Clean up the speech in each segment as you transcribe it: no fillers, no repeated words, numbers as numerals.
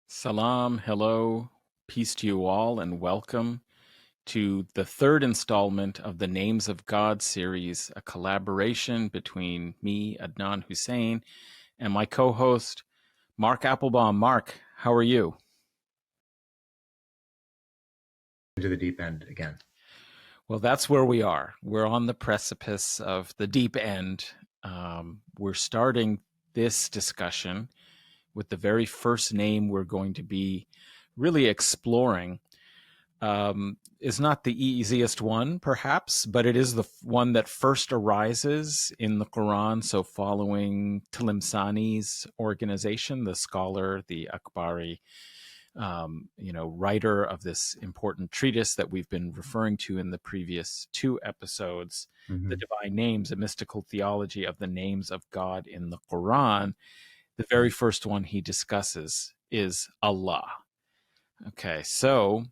Salam, hello, peace to you all, and welcome to the third installment of the Names of God series, a collaboration between me, Adnan Hussein, and my co host, Mark Applebaum. Mark, how are you? Into the deep end again. Well, that's where we are. We're on the precipice of the deep end. We're starting this discussion with the very first name we're going to be really exploring. Is not the easiest one, perhaps, but it is the one that first arises in the Quran. So, following Tilimsani's organization, the scholar, the Akbari, writer of this important treatise that we've been referring to in the previous two episodes, The Divine Names, a mystical theology of the names of God in the Quran. The very first one he discusses is Allah. Okay, so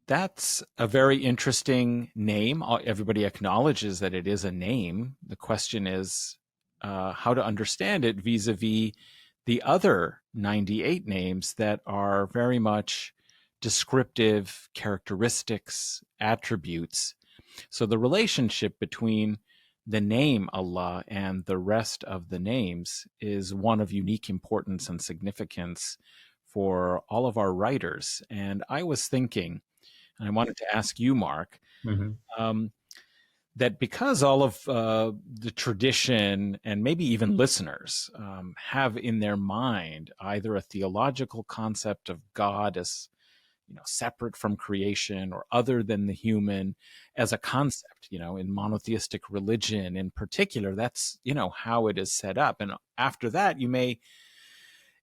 that's a very interesting name. Everybody acknowledges that it is a name. The question is how to understand it vis-a-vis the other 98 names that are very much descriptive characteristics, attributes. So the relationship between the name Allah and the rest of the names is one of unique importance and significance for all of our writers. And I was thinking, and I wanted to ask you, Mark, um, that because all of the tradition and maybe even listeners have in their mind either a theological concept of God as separate from creation or other than the human as a concept, in monotheistic religion in particular, that's how it is set up. And after that, you may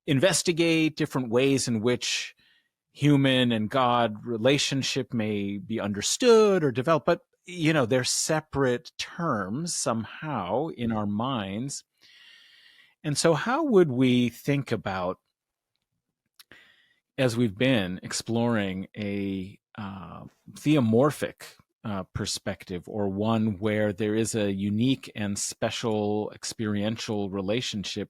investigate different ways in which human and God relationship may be understood or developed, but they're separate terms somehow in our minds. And so how would we think about, as we've been exploring a theomorphic perspective, or one where there is a unique and special experiential relationship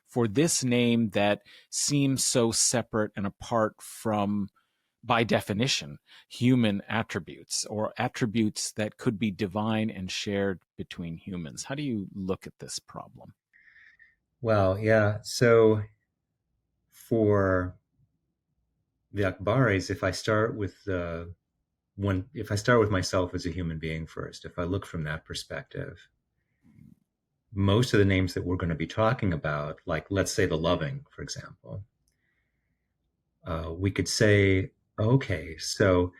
for this name that seems so separate and apart from, by definition, human attributes or attributes that could be divine and shared between humans? How do you look at this problem? Well, yeah. So for the Akbaris, if I start with myself as a human being first, if I look from that perspective, most of the names that we're going to be talking about, like let's say the loving, for example, we could say, okay, so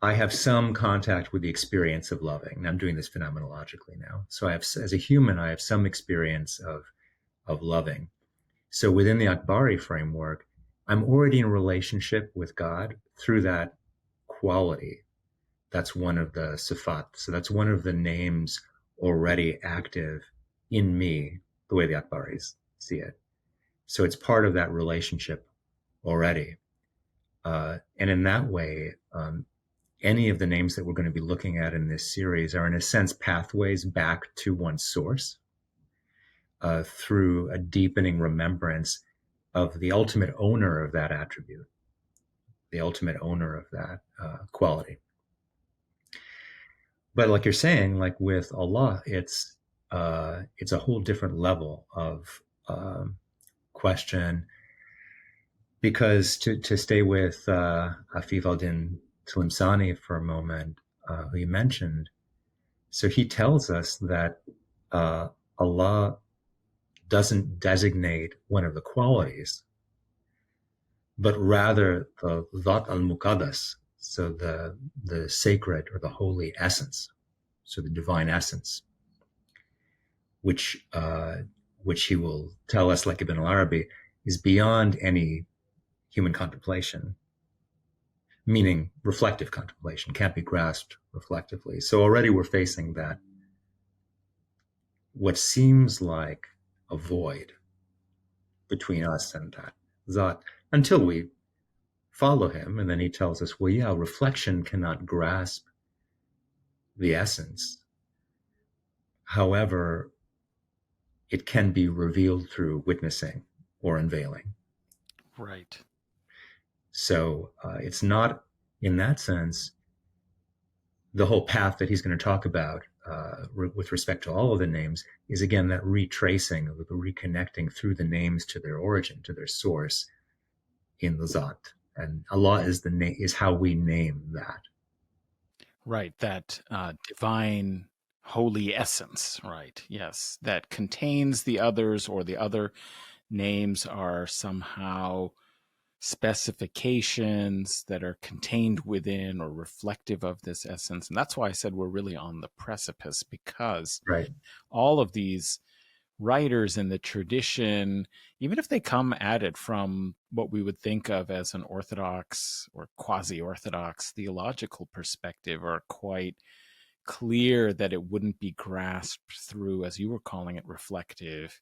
I have some contact with the experience of loving. And I'm doing this phenomenologically now. So as a human, I have some experience of loving. So within the Akbari framework, I'm already in a relationship with God through that quality. That's one of the sifat. So that's one of the names already active in me, the way the Akbaris see it. So it's part of that relationship already. And in that way, any of the names that we're going to be looking at in this series are, in a sense, pathways back to one's source through a deepening remembrance of the ultimate owner of that attribute, the ultimate owner of that quality. But like you're saying, like with Allah, it's a whole different level of question, because to stay with Afif al-Din Tilimsani for a moment, who you mentioned, so he tells us that Allah doesn't designate one of the qualities, but rather the Dhat al-Muqaddas, so the sacred or the holy essence, so the divine essence, which he will tell us, like Ibn al-Arabi, is beyond any human contemplation, meaning reflective contemplation, can't be grasped reflectively. So already we're facing that, what seems like a void between us and that Zat, until we follow him. And then he tells us, well, yeah, reflection cannot grasp the essence. However, it can be revealed through witnessing or unveiling. Right. So it's not, in that sense, the whole path that he's going to talk about with respect to all of the names is, again, that retracing, the reconnecting through the names to their origin, to their source in the Zat. And Allah is how we name that. Right. That divine holy essence. Right. Yes. That contains the others, or the other names are somehow specifications that are contained within or reflective of this essence. And that's why I said we're really on the precipice, because Right. all of these writers in the tradition, even if they come at it from what we would think of as an orthodox or quasi-orthodox theological perspective, are quite clear that it wouldn't be grasped through, as you were calling it, reflective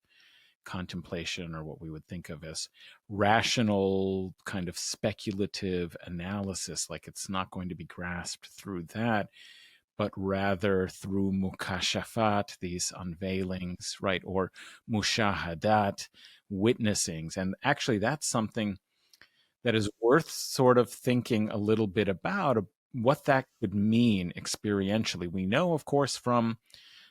contemplation, or what we would think of as rational kind of speculative analysis. Like, it's not going to be grasped through that, but rather through mukashafat, these unveilings, right? Or mushahadat, witnessings. And actually, that's something that is worth sort of thinking a little bit about, what that could mean experientially. We know, of course, from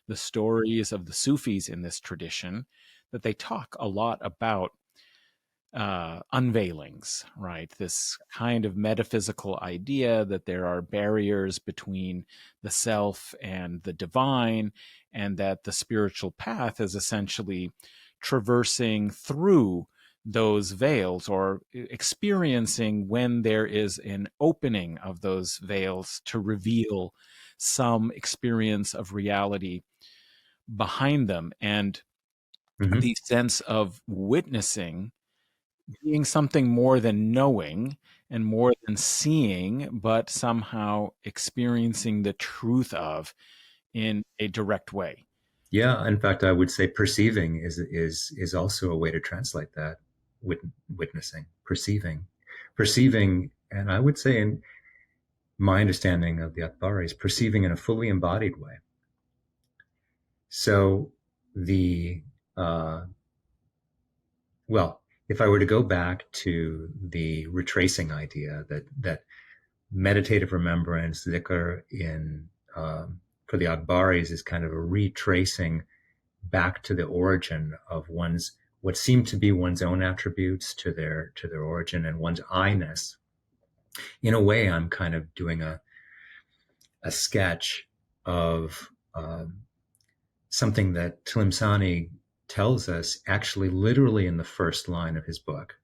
the stories of the Sufis in this tradition, that they talk a lot about unveilings, right? This kind of metaphysical idea that there are barriers between the self and the divine, and that the spiritual path is essentially traversing through those veils, or experiencing when there is an opening of those veils to reveal some experience of reality behind them. And Mm-hmm. the sense of witnessing being something more than knowing and more than seeing, but somehow experiencing the truth of in a direct way. Yeah, in fact, I would say perceiving is also a way to translate that. Witnessing, perceiving, and I would say, in my understanding of the Akbari, is perceiving in a fully embodied way. So the well, if I were to go back to the retracing idea that meditative remembrance, dhikr, for the Akbaris is kind of a retracing back to the origin of what seem to be one's own attributes to their origin, and one's I-ness. In a way, I'm kind of doing a sketch of something that Tilimsani tells us, actually literally in the first line of his book.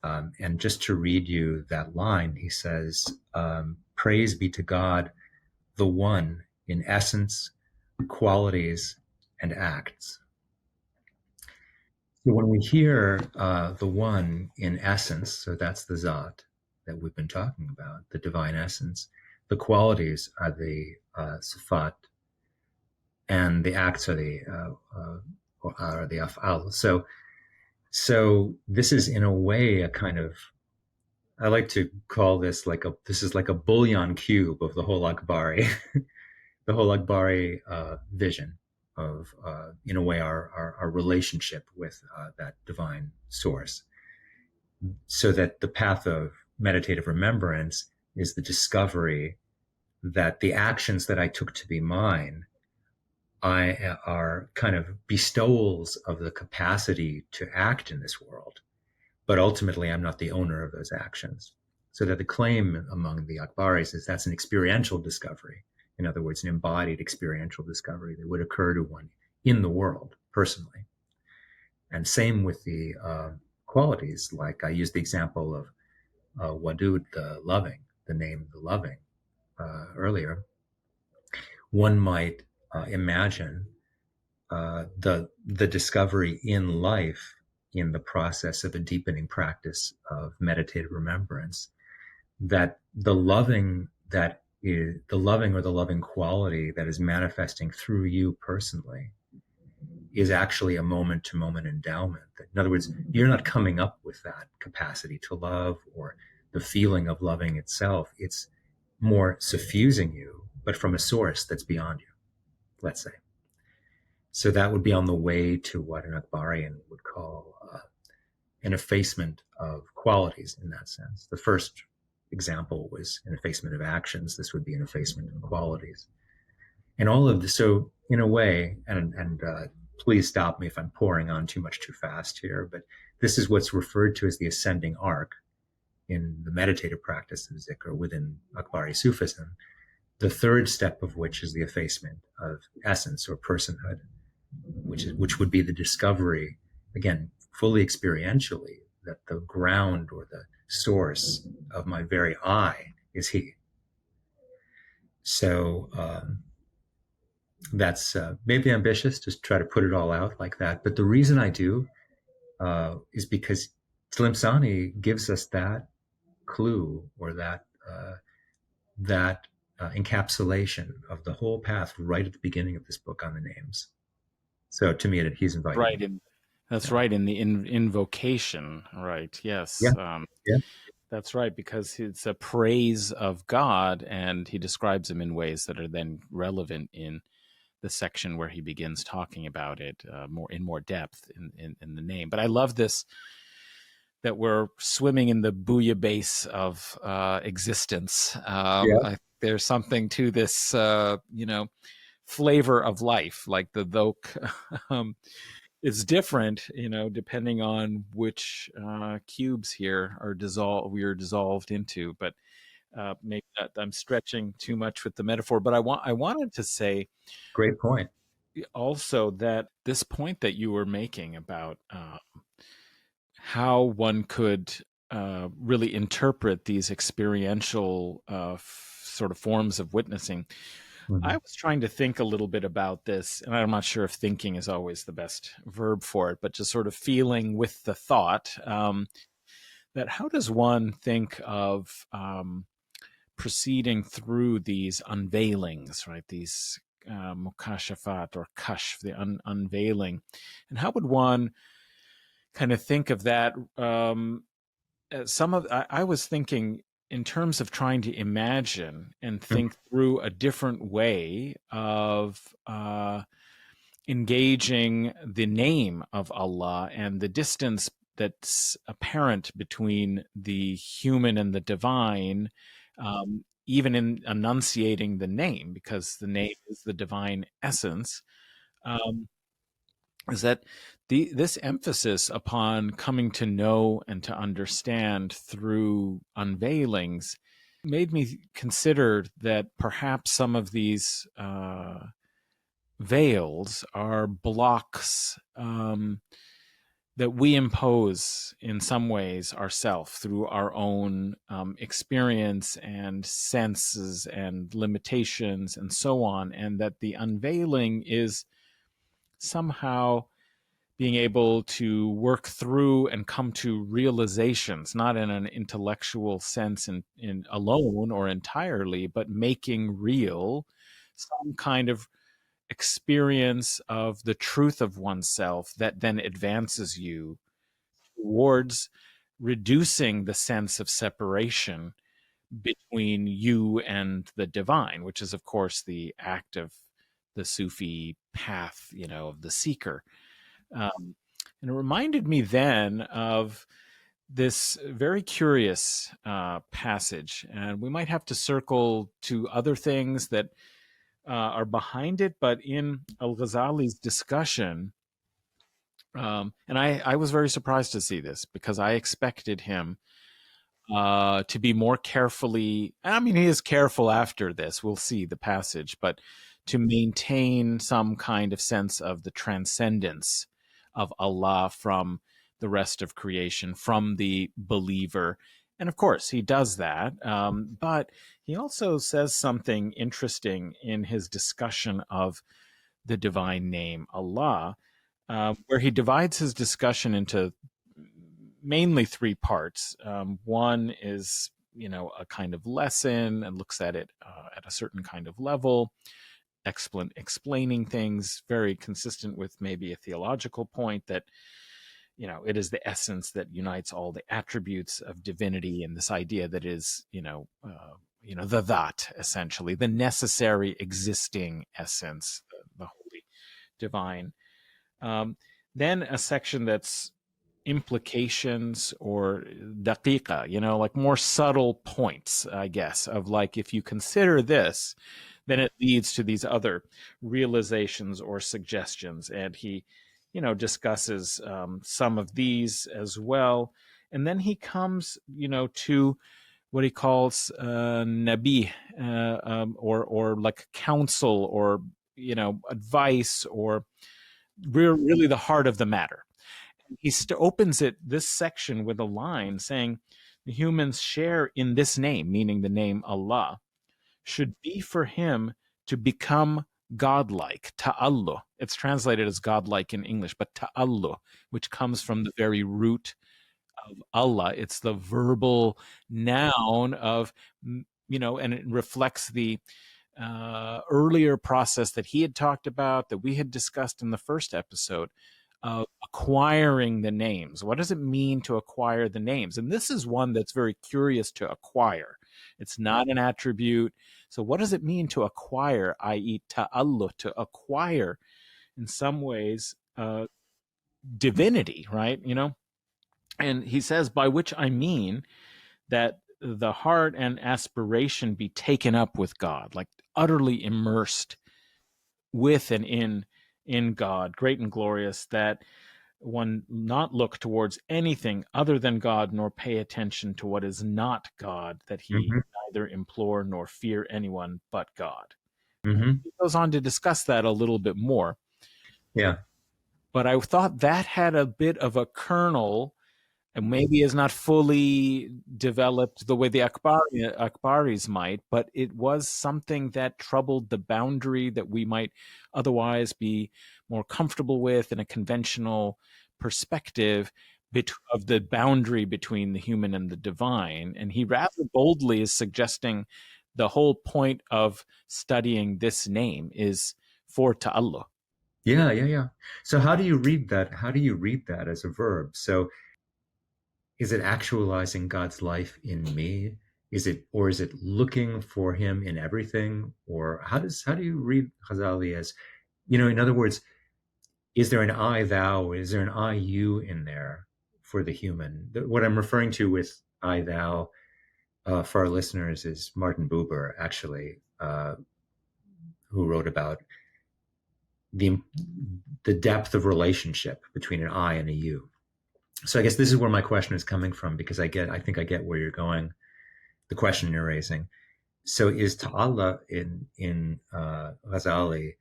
And just to read you that line, he says, praise be to God, the one in essence, qualities, and acts. So when we hear the one in essence, so that's the Zat that we've been talking about, the divine essence. The qualities are the Sifat, and the acts are the Af'al. So this is, in a way, a kind of, I like to call this this is like a bouillon cube of the whole Akbari, the whole Akbari vision of, in a way, our relationship with that divine source. So that the path of meditative remembrance is the discovery that the actions that I took to be mine are kind of bestowals of the capacity to act in this world. But ultimately, I'm not the owner of those actions. So that the claim among the Akbaris is that's an experiential discovery. In other words, an embodied experiential discovery that would occur to one in the world, personally. And same with the qualities. Like, I used the example of Wadud, the loving, the name the loving, earlier. One might imagine the discovery in life, in the process of a deepening practice of meditative remembrance, that the loving or the loving quality that is manifesting through you personally is actually a moment-to-moment endowment. In other words, you're not coming up with that capacity to love or the feeling of loving itself. It's more suffusing you, but from a source that's beyond you, let's say. So that would be on the way to what an Akbarian would call an effacement of qualities in that sense. The first example was an effacement of actions. This would be an effacement of qualities. And all of this, so in a way, and please stop me if I'm pouring on too much too fast here, but this is what's referred to as the ascending arc in the meditative practice of zikr within Akbari Sufism, the third step of which is the effacement of essence or personhood, which would be the discovery, again, fully experientially, that the ground or the source of my very I is He. So that's maybe ambitious to try to put it all out like that. But the reason I do is because Tilimsani gives us that clue or that encapsulation of the whole path right at the beginning of this book on the names. So to me, he's inviting. Right. That's right. In the invocation. Right. Yes. Yeah. Yeah. That's right, because it's a praise of God, and he describes him in ways that are then relevant in the section where he begins talking about it more depth in the name. But I love this, that we're swimming in the bouillabase of existence. There's something to this, flavor of life, like the dhok. It's different, depending on which cubes here we are dissolved into. But maybe I'm stretching too much with the metaphor. But I wanted to say, great point. Also, that this point that you were making about how one could really interpret these experiential sort of forms of witnessing. Mm-hmm. I was trying to think a little bit about this, and I'm not sure if thinking is always the best verb for it, but just sort of feeling with the thought that how does one think of proceeding through these unveilings, right? These mukashafat or kashf, the unveiling, and how would one kind of think of that? I was thinking in terms of trying to imagine and think through a different way of engaging the name of Allah and the distance that's apparent between the human and the divine, even in enunciating the name, because the name is the divine essence. Is that this emphasis upon coming to know and to understand through unveilings made me consider that perhaps some of these veils are blocks that we impose in some ways ourselves through our own experience and senses and limitations and so on, and that the unveiling is somehow being able to work through and come to realizations, not in an intellectual sense in alone or entirely, but making real some kind of experience of the truth of oneself that then advances you towards reducing the sense of separation between you and the divine, which is, of course, the act of the Sufi path, of the seeker. And it reminded me then of this very curious passage, and we might have to circle to other things that are behind it, but in al-Ghazali's discussion, and I was very surprised to see this, because I expected him to be more carefully, he is careful after this, we'll see the passage, but to maintain some kind of sense of the transcendence of Allah from the rest of creation, from the believer. And of course, he does that. But he also says something interesting in his discussion of the divine name, Allah, where he divides his discussion into mainly three parts. One is, a kind of lesson and looks at it at a certain kind of level, explaining things, very consistent with maybe a theological point that, it is the essence that unites all the attributes of divinity, and this idea that is, the that, essentially, the necessary existing essence, the holy divine. Then a section that's implications or daqiqa, like more subtle points, I guess, of like, if you consider this, then it leads to these other realizations or suggestions. And he, discusses some of these as well. And then he comes, to what he calls nabi, or like counsel, or advice, or really the heart of the matter. He opens this section with a line saying, the humans share in this name, meaning the name Allah, should be for him to become godlike, ta'allu. It's translated as godlike in English, but ta'allu, which comes from the very root of Allah. It's the verbal noun of, and it reflects the earlier process that he had talked about, that we had discussed in the first episode, of acquiring the names. What does it mean to acquire the names? And this is one that's very curious to acquire. It's not an attribute. So what does it mean to acquire, i.e. ta'alluq, to acquire in some ways divinity, right? And he says, by which I mean that the heart and aspiration be taken up with God, like utterly immersed with and in God, great and glorious, that one not look towards anything other than God, nor pay attention to what is not God, that he neither implore nor fear anyone but God. He goes on to discuss that a little bit more. Yeah. But I thought that had a bit of a kernel, and maybe is not fully developed the way the Akbaris might, but it was something that troubled the boundary that we might otherwise be more comfortable with in a conventional perspective of the boundary between the human and the divine. And he rather boldly is suggesting the whole point of studying this name is for ta'alluq. Yeah. So how do you read that? How do you read that as a verb? So is it actualizing God's life in me? Is it looking for him in everything? Or how do you read Ghazali as, in other words, is there an I thou? Is there an I you in there for the human? What I'm referring to with I thou for our listeners is Martin Buber, actually, who wrote about the depth of relationship between an I and a you. So I guess this is where my question is coming from, because I think I get where you're going, the question you're raising. So is ta'ala in Ghazali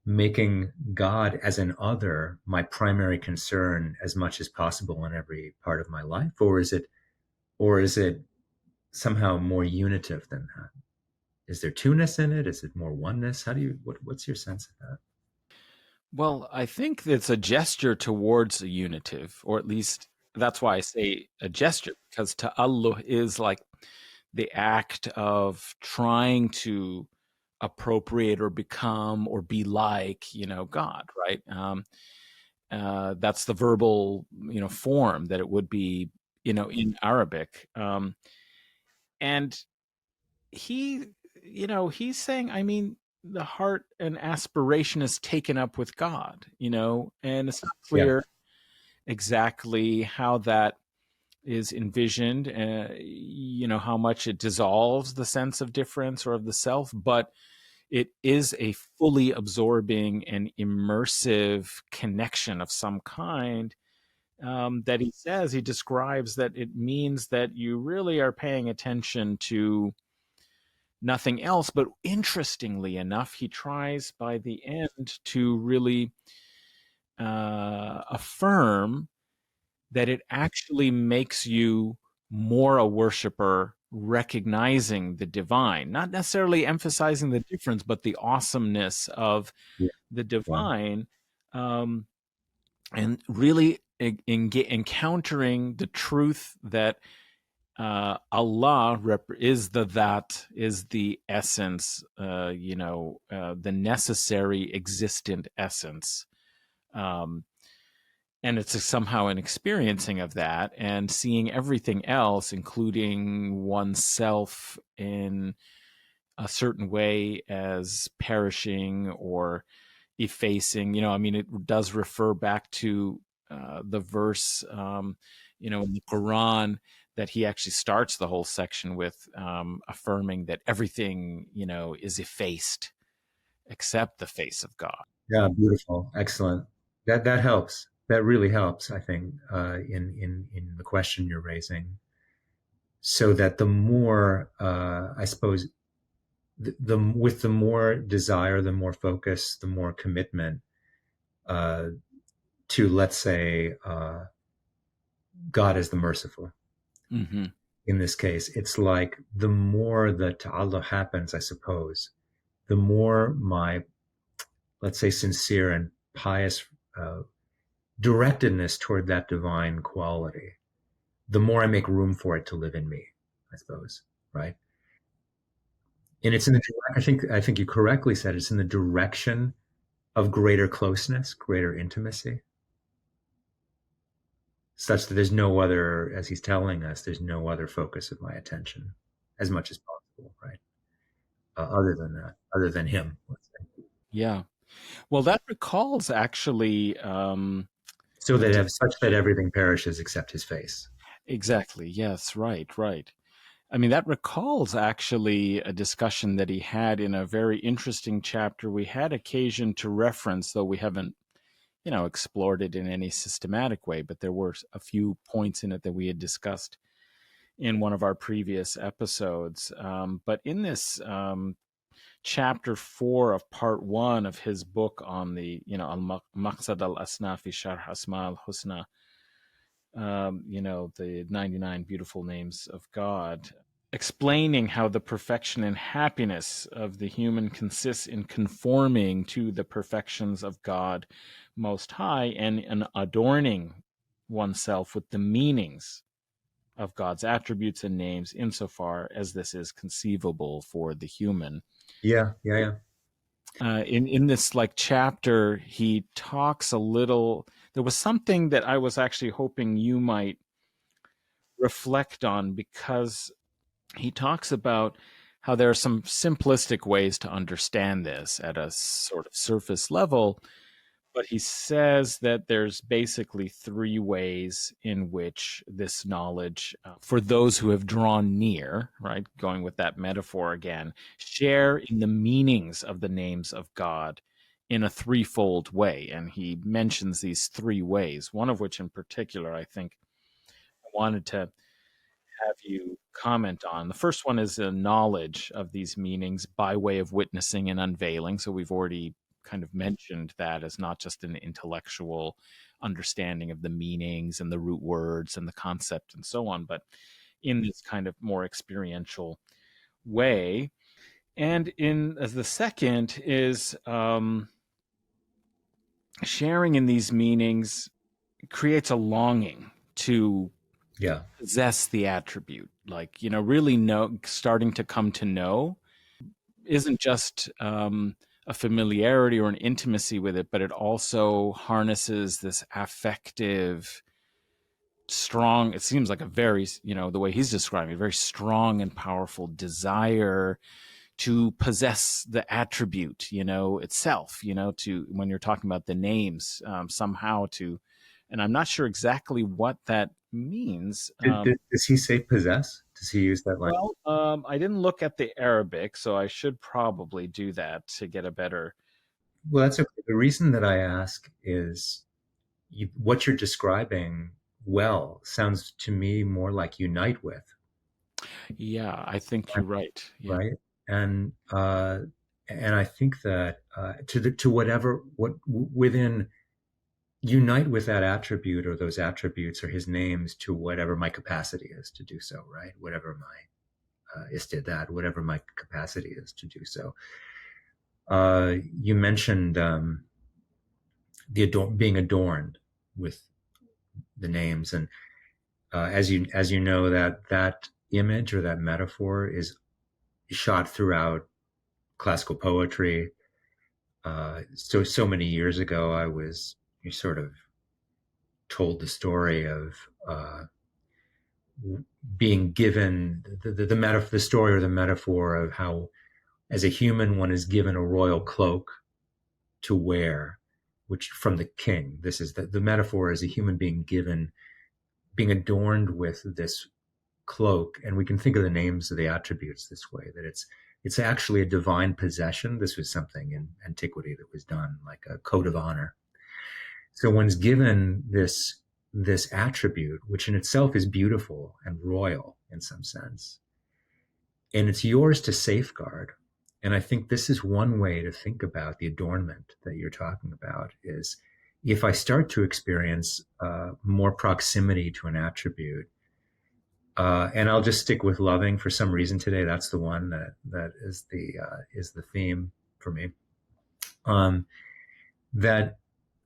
making God as an other my primary concern as much as possible in every part of my life, or is it somehow more unitive than that? Is there two-ness in it? Is it more oneness? What's your sense of that? Well, I think it's a gesture towards a unitive, or at least that's why I say a gesture, because ta'alluq is like the act of trying to appropriate or become or be like, God, right? That's the verbal, form that it would be, in Arabic. And he's saying, I mean, the heart and aspiration is taken up with God, and it's not clear exactly how that is envisioned, how much it dissolves the sense of difference or of the self, but it is a fully absorbing and immersive connection of some kind, that he describes that it means that you really are paying attention to nothing else. But interestingly enough, he tries by the end to really affirm that it actually makes you more a worshiper, recognizing the divine, not necessarily emphasizing the difference, but the awesomeness of the divine, and really encountering the truth that Allah is the essence, the necessary existent essence. And it's somehow an experiencing of that, and seeing everything else, including oneself, in a certain way as perishing or effacing. It does refer back to the verse, in the Quran, that he actually starts the whole section with affirming that everything, is effaced except the face of God. Yeah, beautiful, excellent. That helps. That really helps, I think, in the question you're raising. So that the more, I suppose, with the more desire, the more focus, the more commitment uh, to, let's say, God is the merciful. Mm-hmm. In this case, it's like the more the ta'alluq happens, I suppose, the more my, let's say, sincere and pious uh, directedness toward that divine quality, the more I make room for it to live in me, I suppose, right? And it's in the, I think you correctly said it's in the direction of greater closeness, greater intimacy, such that there's no other, as he's telling us, there's no other focus of my attention as much as possible, right? Other than that, other than him, let's say. Yeah. Well, that recalls actually So a that dis- have such that everything perishes except his face. exactly. Yes. Right. Right. I mean, that recalls actually a discussion that he had in a very interesting chapter we had occasion to reference, though we haven't, explored it in any systematic way, but there were a few points in it that we had discussed in one of our previous episodes. But in this chapter 4 of part 1 of his book on the, Al-Maqsad al-Asnafi Sharh Asma al-Husna, the 99 beautiful names of God, explaining how the perfection and happiness of the human consists in conforming to the perfections of God Most High and in adorning oneself with the meanings of God's attributes and names insofar as this is conceivable for the human. Yeah, yeah, yeah. In this like chapter, he talks a little. There was something that I was actually hoping you might reflect on, because he talks about how there are some simplistic ways to understand this at a sort of surface level, but he says that there's basically three ways in which this knowledge, for those who have drawn near, right, going with that metaphor again, share in the meanings of the names of God in a threefold way. And he mentions these three ways, one of which in particular, I think I wanted to have you comment on. The first one is a knowledge of these meanings by way of witnessing and unveiling. So we've already kind of mentioned that as not just an intellectual understanding of the meanings and the root words and the concept and so on, but in this kind of more experiential way. And in as the second is sharing in these meanings creates a longing to Yeah. possess the attribute, like, really starting to come to know isn't just a familiarity or an intimacy with it, but it also harnesses this affective strong, it seems like a very, the way he's describing it, very strong and powerful desire to possess the attribute, itself, to when you're talking about the names, somehow to, and I'm not sure exactly what that means. Does he say possess? Does he use that language? Well, I didn't look at the Arabic, so I should probably do that to get a better. Well, that's okay. The reason that I ask is what you're describing well sounds to me more like unite with, Yeah, I think you're right. Yeah. right? And and I think that to whatever what within unite with that attribute or those attributes or his names to whatever my capacity is to do so, right? Whatever my istidat, whatever my capacity is to do so. You mentioned being adorned with the names, and as you know, that image or that metaphor is shot throughout classical poetry. So many years ago, I was sort of told the story of being given the story or the metaphor of how, as a human, one is given a royal cloak to wear, which from the king. This is the metaphor is a human being being adorned with this cloak, and we can think of the names of the attributes this way, that it's actually a divine possession. This was something in antiquity that was done, like a code of honor. So one's given this attribute, which in itself is beautiful and royal in some sense, and it's yours to safeguard. And I think this is one way to think about the adornment that you're talking about, is if I start to experience more proximity to an attribute, and I'll just stick with loving for some reason today. That's the one that is the theme for me. That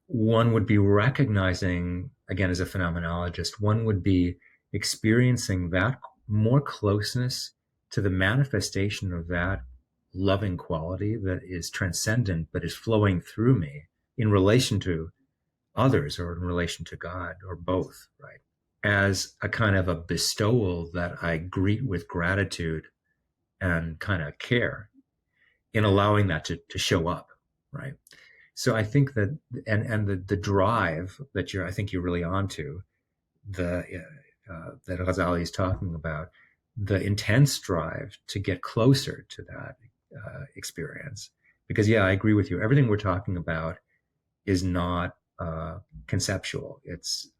one would be recognizing, again, as a phenomenologist, one would be experiencing that more closeness to the manifestation of that loving quality that is transcendent, but is flowing through me in relation to others or in relation to God, or both, right? As a kind of a bestowal that I greet with gratitude and kind of care in allowing that to show up, right? So I think that, and the drive that I think you're really onto, that Ghazali is talking about, the intense drive to get closer to that experience. Because yeah, I agree with you. Everything we're talking about is not conceptual. It's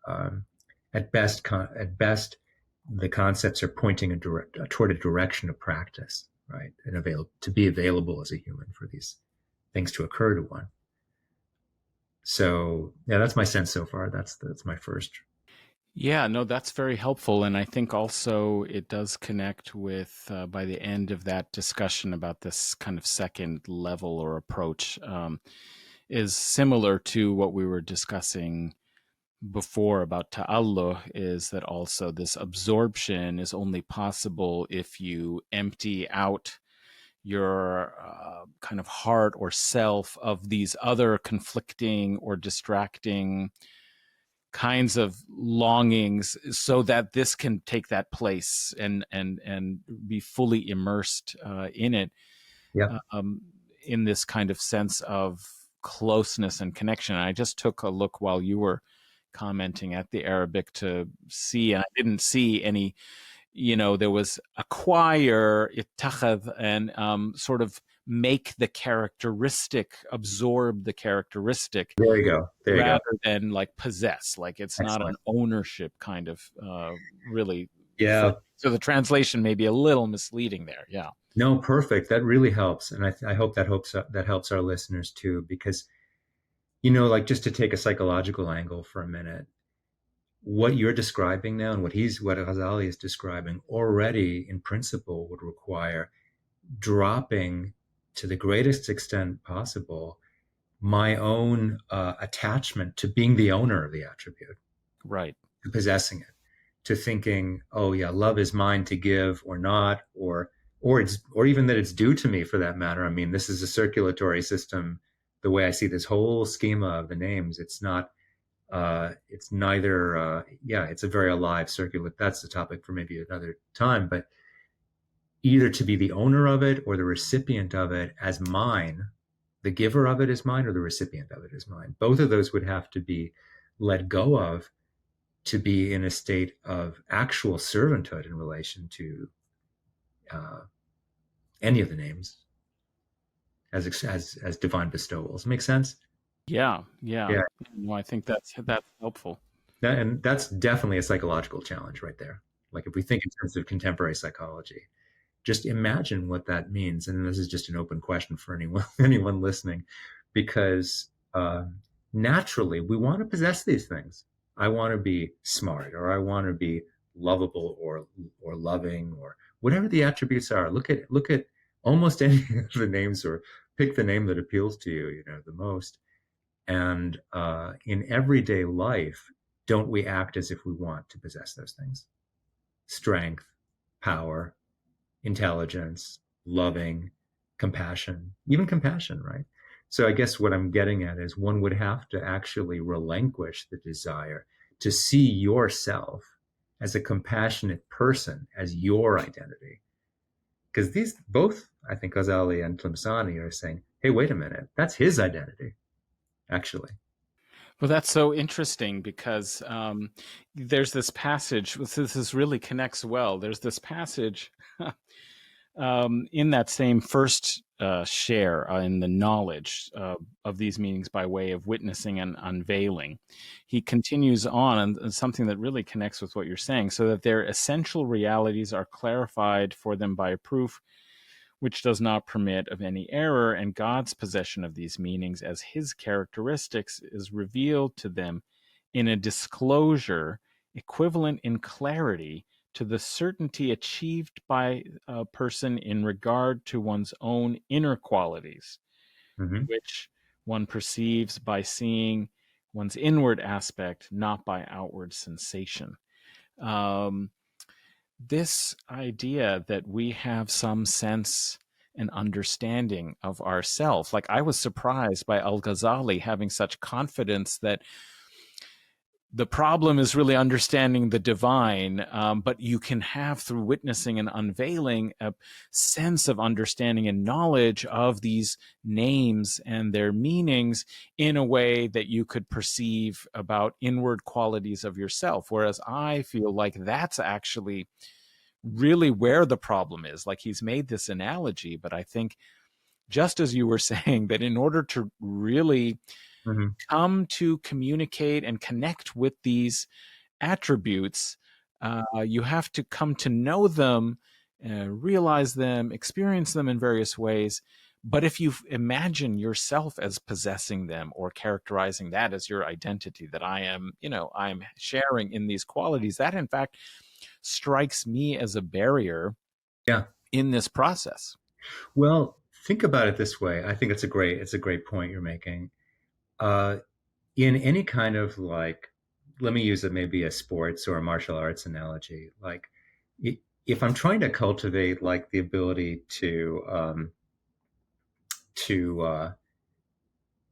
at best, the concepts are pointing toward a direction of practice, right? And to be available as a human for these things to occur to one. So yeah, that's my sense so far. That's my first. Yeah, no, that's very helpful. And I think also it does connect with, by the end of that discussion about this kind of second level or approach, is similar to what we were discussing before about ta'alluh, is that also this absorption is only possible if you empty out your kind of heart or self of these other conflicting or distracting kinds of longings, so that this can take that place and be fully immersed in it. Yeah. In this kind of sense of closeness and connection. And I just took a look while you were commenting at the Arabic to see, and I didn't see any, there was acquire, ittakhadh, and sort of make the characteristic, absorb the characteristic. There you go. Rather than like possess, like it's Excellent. not an ownership kind of really. Yeah. So the translation may be a little misleading there. Yeah. No, perfect. That really helps. And I hope that helps our listeners too, because, like just to take a psychological angle for a minute, what you're describing now and what Ghazali is describing already in principle would require dropping to the greatest extent possible my own attachment to being the owner of the attribute. Right. To possessing it, to thinking, oh yeah, love is mine to give or not, or even that it's due to me for that matter. I mean, this is a circulatory system. The way I see this whole schema of the names, it's not, it's neither, it's a very alive circular. That's the topic for maybe another time, but either to be the owner of it or the recipient of it as mine, the giver of it is mine, or the recipient of it is mine. Both of those would have to be let go of to be in a state of actual servanthood in relation to any of the names as divine bestowals. Make sense? Yeah. No, I think that's helpful. And that's definitely a psychological challenge right there. Like if we think in terms of contemporary psychology, just imagine what that means. And this is just an open question for anyone listening, because naturally we want to possess these things. I want to be smart, or I want to be lovable, or loving, or whatever the attributes are. Look at almost any of the names, or pick the name that appeals to you, the most. And in everyday life, don't we act as if we want to possess those things? Strength, power, intelligence, loving, compassion, even compassion, right? So I guess what I'm getting at is one would have to actually relinquish the desire to see yourself as a compassionate person, as your identity. Because these both, I think Ghazali and Tilimsani are saying, hey, wait a minute, that's his identity, actually. Well, that's so interesting because there's this passage. This really connects well. There's this passage in that same first share in the knowledge of these meanings by way of witnessing and unveiling. He continues on, and something that really connects with what you're saying, so that their essential realities are clarified for them by a proof which does not permit of any error, and God's possession of these meanings as his characteristics is revealed to them in a disclosure equivalent in clarity to the certainty achieved by a person in regard to one's own inner qualities, Mm-hmm. which one perceives by seeing one's inward aspect, not by outward sensation. Um, this idea that we have some sense and understanding of ourself. Like, I was surprised by al-Ghazali having such confidence that the problem is really understanding the divine, but you can have, through witnessing and unveiling, a sense of understanding and knowledge of these names and their meanings in a way that you could perceive about inward qualities of yourself. Whereas I feel like that's actually really where the problem is. Like, he's made this analogy, but I think, just as you were saying, that in order to really Mm-hmm. come to communicate and connect with these attributes, you have to come to know them, realize them, experience them in various ways. But if you imagine yourself as possessing them or characterizing that as your identity, that I am, I'm sharing in these qualities, that in fact strikes me as a barrier Yeah. in this process. Well, think about it this way. I think it's a great point you're making. Uh, in any kind of like, let me use it maybe a sports or a martial arts analogy. Like, if I'm trying to cultivate like the ability to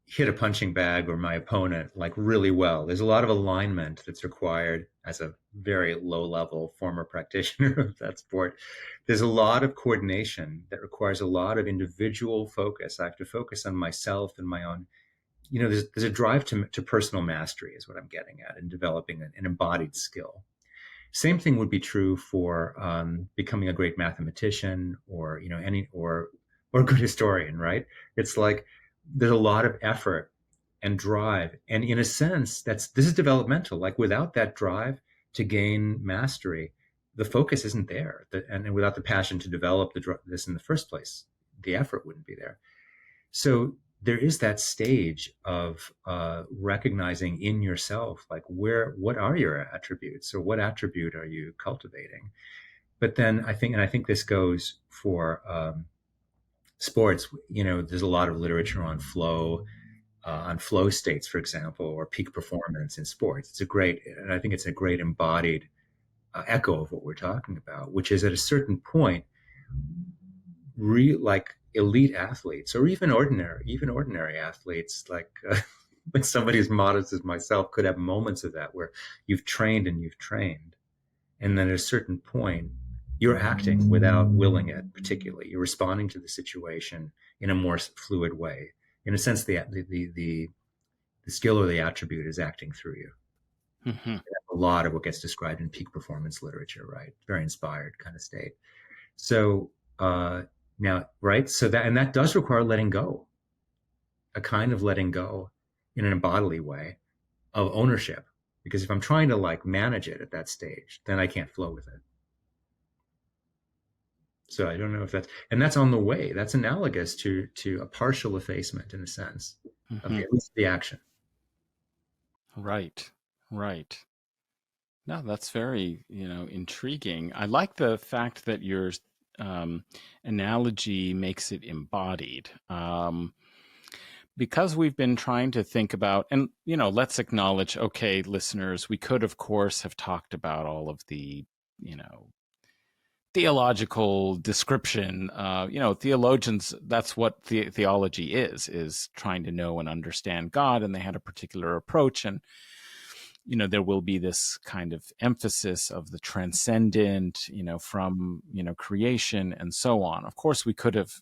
hit a punching bag or my opponent like really well, there's a lot of alignment that's required as a very low level former practitioner of that sport. There's a lot of coordination that requires a lot of individual focus. I have to focus on myself and my own, there's a drive to personal mastery is what I'm getting at in developing an embodied skill. Same thing would be true for becoming a great mathematician or, or a good historian, right? It's like there's a lot of effort and drive. And in a sense, this is developmental. Like, without that drive to gain mastery, the focus isn't there. And without the passion to develop this in the first place, the effort wouldn't be there. So there is that stage of recognizing in yourself, like, what are your attributes, or what attribute are you cultivating? But then I think this goes for sports. There's a lot of literature on flow states, for example, or peak performance in sports. And I think it's a great embodied echo of what we're talking about, which is at a certain point, like elite athletes, or even ordinary athletes, like like somebody as modest as myself, could have moments of that where you've trained, and then at a certain point, you're acting without willing it. Particularly, you're responding to the situation in a more fluid way. In a sense, the skill or the attribute is acting through you. Mm-hmm. A lot of what gets described in peak performance literature, right? Very inspired kind of state. So now, right? So that does require letting go, a kind of letting go in an embodily way of ownership. Because if I'm trying to like manage it at that stage, then I can't flow with it. So I don't know if that's on the way. That's analogous to a partial effacement in a sense of Mm-hmm. at least the action. Right. Right. No, that's very, intriguing. I like the fact that your analogy makes it embodied. Because we've been trying to think about, and, let's acknowledge, okay, listeners, we could, of course, have talked about all of the, theological description. Theologians, that's what theology is trying to know and understand God, and they had a particular approach. And there will be this kind of emphasis of the transcendent, from, creation and so on. Of course, we could have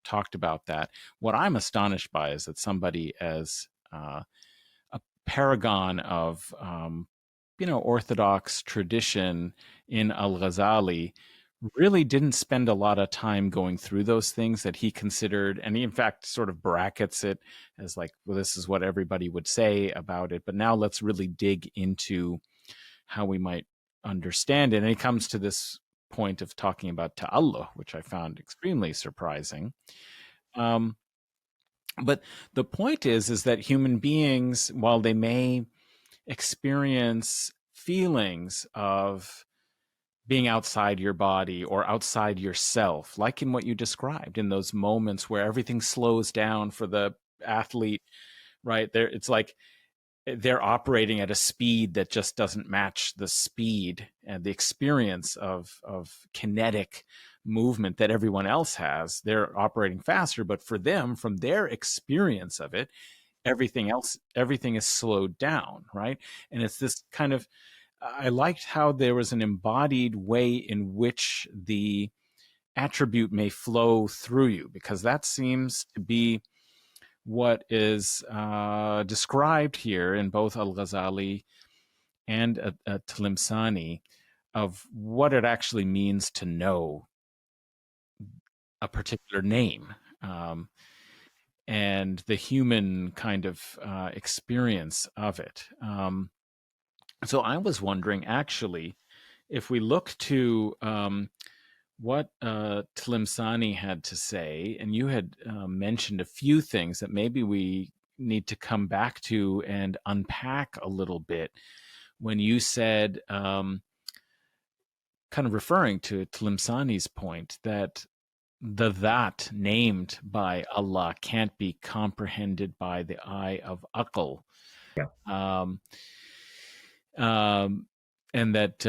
talked about that. What I'm astonished by is that somebody as paragon of Orthodox tradition in al-Ghazali really didn't spend a lot of time going through those things that he considered, and he in fact sort of brackets it as like, well, this is what everybody would say about it, but now let's really dig into how we might understand it. And he comes to this point of talking about ta'alluh, which I found extremely surprising. But the point is that human beings, while they may experience feelings of being outside your body or outside yourself, like in what you described, in those moments where everything slows down for the athlete, right? There, it's like they're operating at a speed that just doesn't match the speed and the experience of kinetic movement that everyone else has. They're operating faster, but for them, from their experience of it, everything is slowed down, right? And it's this kind of, I liked how there was an embodied way in which the attribute may flow through you, because that seems to be what is described here in both al-Ghazali and Tilimsani, of what it actually means to know a particular name, and the human kind of experience of it. So I was wondering, actually, if we look to what Tilimsani had to say, and you had mentioned a few things that maybe we need to come back to and unpack a little bit, when you said, kind of referring to Tilimsani's point, that the that named by Allah can't be comprehended by the eye of aql. Yeah. And that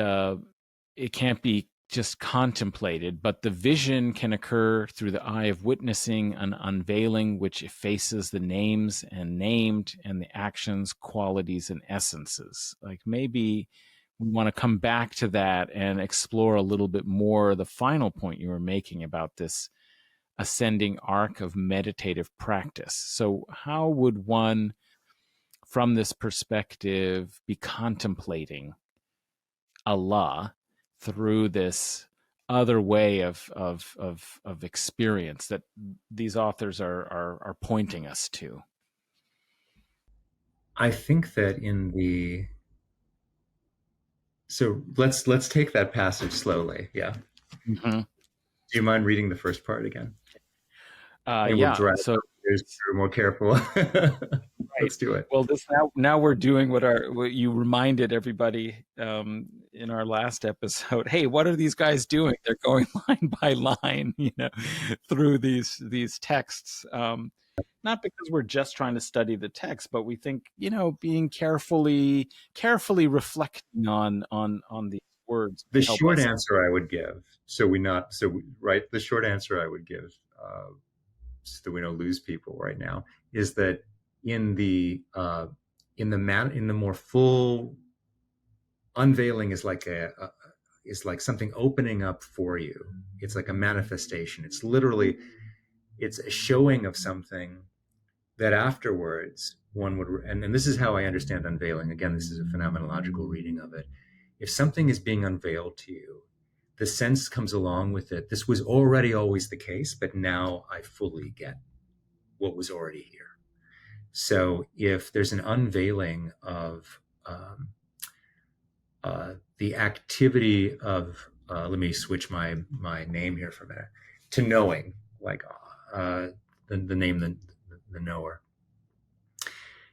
it can't be just contemplated, but the vision can occur through the eye of witnessing, an unveiling which effaces the names and named and the actions, qualities, and essences. Like, maybe we want to come back to that and explore a little bit more the final point you were making about this ascending arc of meditative practice. So how would one, from this perspective, be contemplating Allah through this other way of experience that these authors are pointing us to? I think that so let's take that passage slowly. Yeah. Mm-hmm. Do you mind reading the first part again? And we'll Yeah. drag So through more careful. right. Let's do it. Well, this now we're doing what you reminded everybody in our last episode. Hey, what are these guys doing? They're going line by line, through these texts. Not because we're just trying to study the text, but we think, being carefully reflecting on these words The help short us. answer I would give, right? The short answer I would give, so that we don't lose people right now, is that in the more full unveiling is like is like something opening up for you. It's like a manifestation. It's literally, it's a showing of something that afterwards one would, and this is how I understand unveiling. Again, this is a phenomenological reading of it. If something is being unveiled to you, the sense comes along with it. This was already always the case, but now I fully get what was already here. So if there's an unveiling of the activity of, let me switch my name here for a minute, to knowing, like the name, the knower.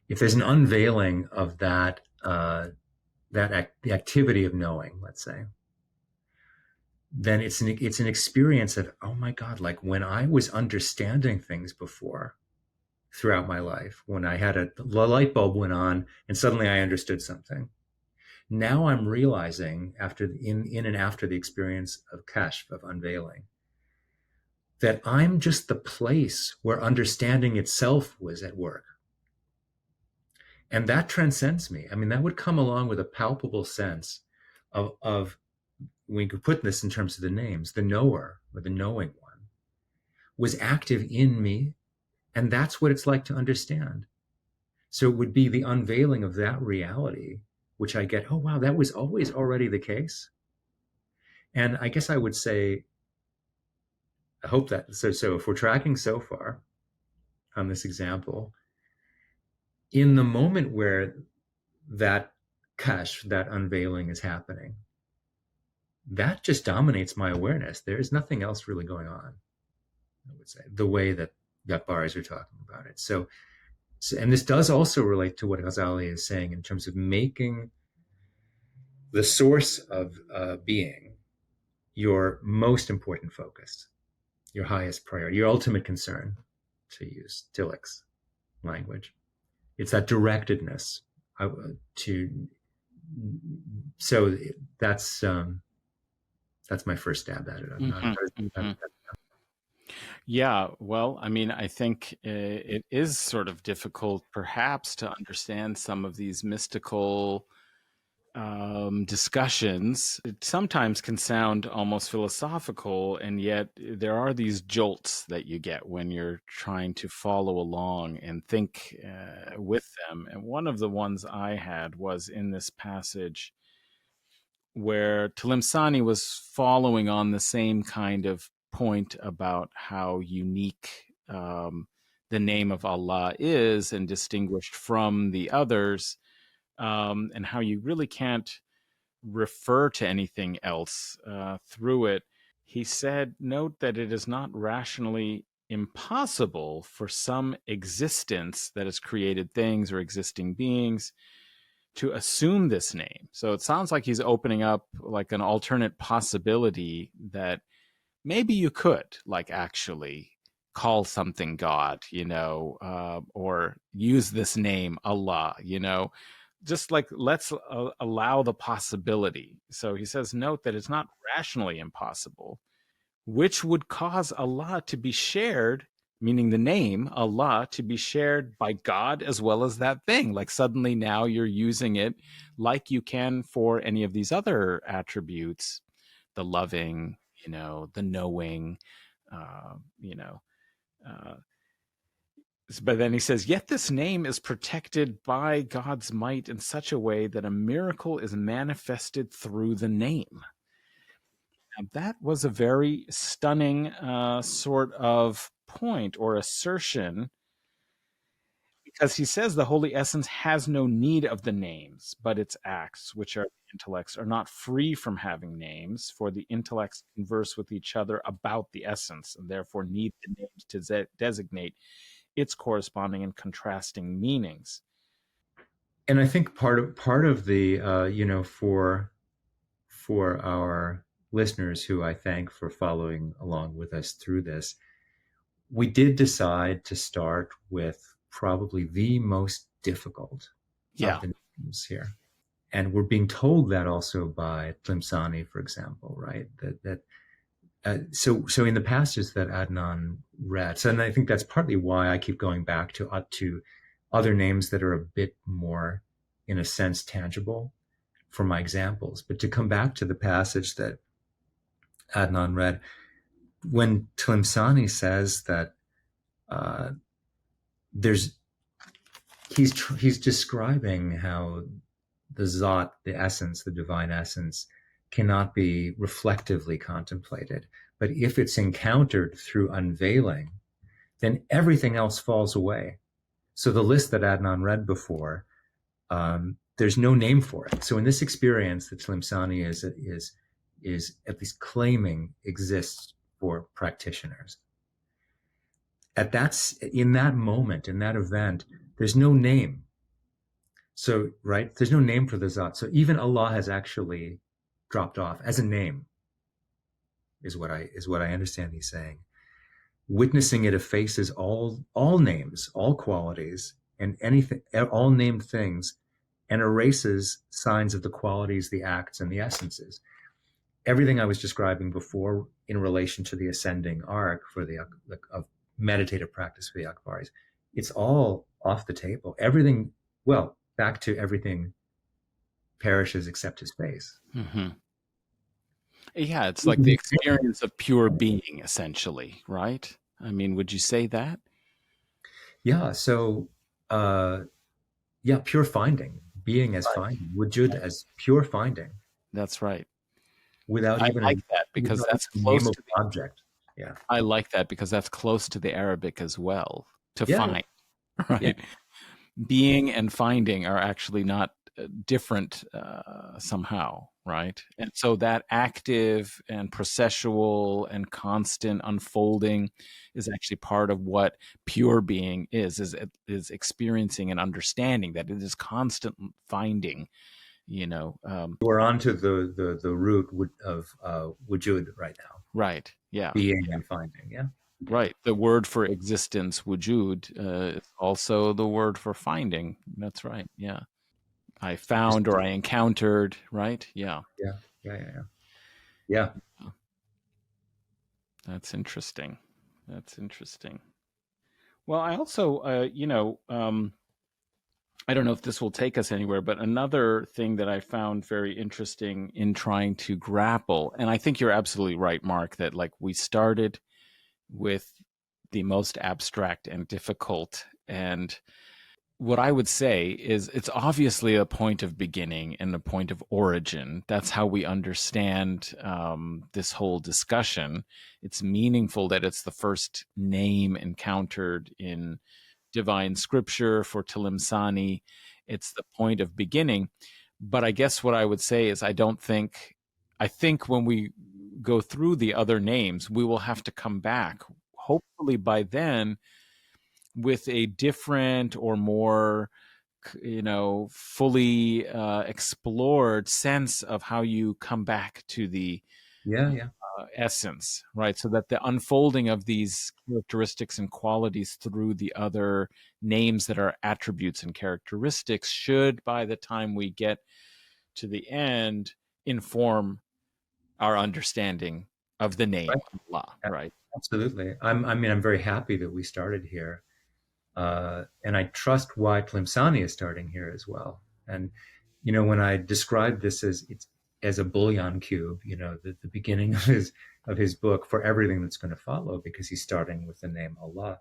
If there's an unveiling of the activity of knowing, let's say, then it's an experience of, oh my God, like when I was understanding things before throughout my life, when I had the light bulb went on and suddenly I understood something. Now I'm realizing in and after the experience of kashf, of unveiling, that I'm just the place where understanding itself was at work. And that transcends me. I mean, that would come along with a palpable sense of we could put this in terms of the names, the knower or the knowing one was active in me. And that's what it's like to understand. So it would be the unveiling of that reality, which I get, oh, wow, that was always already the case. And I guess I would say, I hope that, so if we're tracking so far on this example, in the moment where that kashf, that unveiling is happening, that just dominates my awareness. There's nothing else really going on, I would say, the way that Akbaris are talking about it. So, and this does also relate to what Ghazali is saying in terms of making the source of being your most important focus, your highest priority, your ultimate concern, to use Tillich's language. It's that directedness to. So that's my first stab at it. Yeah, well, I mean, I think it is sort of difficult, perhaps, to understand some of these mystical discussions. It sometimes can sound almost philosophical, and yet there are these jolts that you get when you're trying to follow along and think with them. And one of the ones I had was in this passage where Tilimsani was following on the same kind of point about how unique the name of Allah is and distinguished from the others, and how you really can't refer to anything else through it. He said, note that it is not rationally impossible for some existence that has created things or existing beings to assume this name. So it sounds like he's opening up like an alternate possibility that maybe you could like actually call something God, or use this name Allah, just like let's allow the possibility. So he says, note that it's not rationally impossible, which would cause Allah to be shared, meaning the name Allah, to be shared by God as well as that thing. Like suddenly now you're using it like you can for any of these other attributes, the loving, the knowing, you know. But then he says, yet this name is protected by God's might in such a way that a miracle is manifested through the name. Now, that was a very stunning sort of point or assertion, because he says the holy essence has no need of the names, but its acts, which are the intellects, are not free from having names, for the intellects converse with each other about the essence, and therefore need the names to designate its corresponding and contrasting meanings. And I think part of the for our listeners, who I thank for following along with us through this, we did decide to start with probably the most difficult of the names here. And we're being told that also by Tilimsani, for example, right? So in the passages that Adnan read, and I think that's partly why I keep going back to other names that are a bit more, in a sense, tangible for my examples. But to come back to the passage that Adnan read, when Tilimsani says that he's describing how the Zat, the essence, the divine essence, cannot be reflectively contemplated. But if it's encountered through unveiling, then everything else falls away. So the list that Adnan read before, there's no name for it. So in this experience that Tilimsani is at least claiming exists for practitioners, in that moment, in that event, there's no name. So, right, there's no name for the Zat. So even Allah has actually dropped off as a name, is what I understand he's saying. Witnessing it effaces all names, all qualities, and anything, all named things, and erases signs of the qualities, the acts, and the essences. Everything I was describing before in relation to the ascending arc for the of meditative practice for the Akbaris, it's all off the table. Everything, well, back to everything perishes except his face. Mm-hmm. Yeah, it's like the experience of pure being, essentially, right? I mean, would you say that? Yeah. So Yeah, pure finding, being as Right. finding, wujud as pure finding, That's right. without I even a like that because without even that's a close name of to the object. Yeah, I like that because that's close to the Arabic as well. To yeah, find, yeah. right? Being and finding are actually not different somehow, right? And so that active and processual and constant unfolding is actually part of what pure being is experiencing and understanding that it is constant finding, you know. We're on to the root of wujud right now, Right. Yeah. being and finding. Yeah, yeah. Right. The word for existence, wujud, is also the word for finding. That's right. Yeah. I Just found or I encountered, right? Yeah. yeah, yeah, yeah, yeah. Yeah. That's interesting. That's interesting. Well, I also, I don't know if this will take us anywhere, but another thing that I found very interesting in trying to grapple, and I think you're absolutely right, Mark, that like we started with the most abstract and difficult. And what I would say is it's obviously a point of beginning and a point of origin. That's how we understand this whole discussion. It's meaningful that it's the first name encountered in divine scripture for Tilimsani. It's the point of beginning. But I guess what I would say is I think when we go through the other names, we will have to come back. Hopefully by then, with a different or more fully explored sense of how you come back to the Yeah, yeah. essence, right? So that the unfolding of these characteristics and qualities through the other names that are attributes and characteristics should, by the time we get to the end, inform our understanding of the Right. name Allah, right? Absolutely. I mean, I'm very happy that we started here. And I trust why Tlimsani is starting here as well. And when I described this as a bouillon cube, the beginning of his book for everything that's going to follow, because he's starting with the name Allah.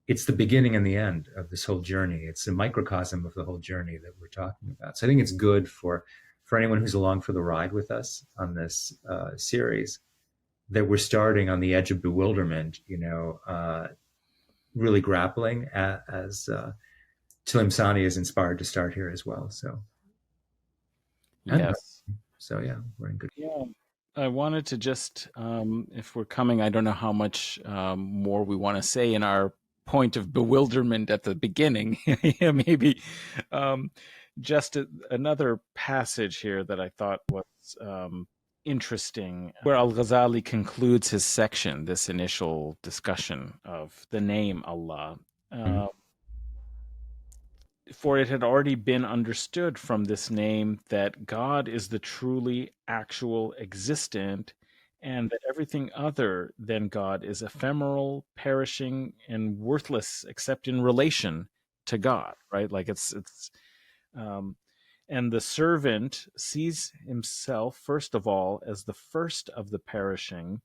It's the beginning and the end of this whole journey. It's a microcosm of the whole journey that we're talking about. So I think it's good for anyone who's along for the ride with us on this series, that we're starting on the edge of bewilderment, really grappling as Tilimsani is inspired to start here as well. So, and Yes. so yeah, we're in good. Yeah. I wanted to just, if we're coming, I don't know how much more we want to say in our point of bewilderment at the beginning. Yeah, maybe just another passage here that I thought was interesting, where al-Ghazali concludes his section, this initial discussion of the name Allah. Mhm. For it had already been understood from this name that God is the truly actual existent, and that everything other than God is ephemeral, perishing, and worthless except in relation to God, right? Like um, and the servant sees himself, first of all, as the first of the perishing,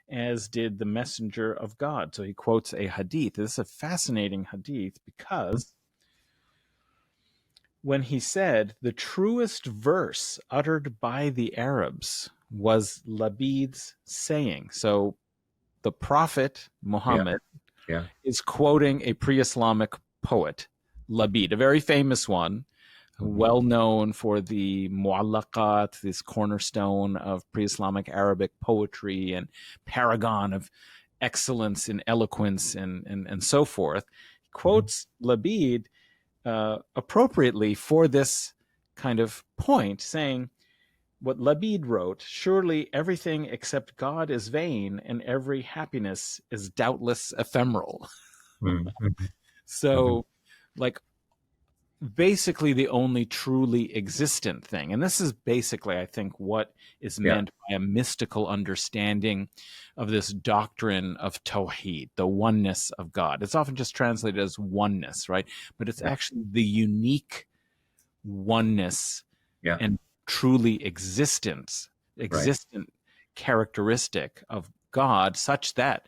as did the messenger of God. So he quotes a hadith. This is a fascinating hadith because when he said the truest verse uttered by the Arabs was Labid's saying. So the Prophet Yeah, Muhammad yeah. is quoting a pre Islamic poet, Labid, a very famous one, Mhm. well known for the mu'allaqat, this cornerstone of pre Islamic Arabic poetry and paragon of excellence in eloquence and so forth. He Mhm. quotes Labid appropriately for this kind of point, saying what Labid wrote: surely everything except God is vain, and every happiness is doubtless ephemeral. Mhm. Mhm. So, like, basically the only truly existent thing. And this is basically, I think, what is Yeah, meant by a mystical understanding of this doctrine of Tawheed, the oneness of God. It's often just translated as oneness, right? But it's yeah, actually the unique oneness yeah. and truly Right. existent characteristic of God, such that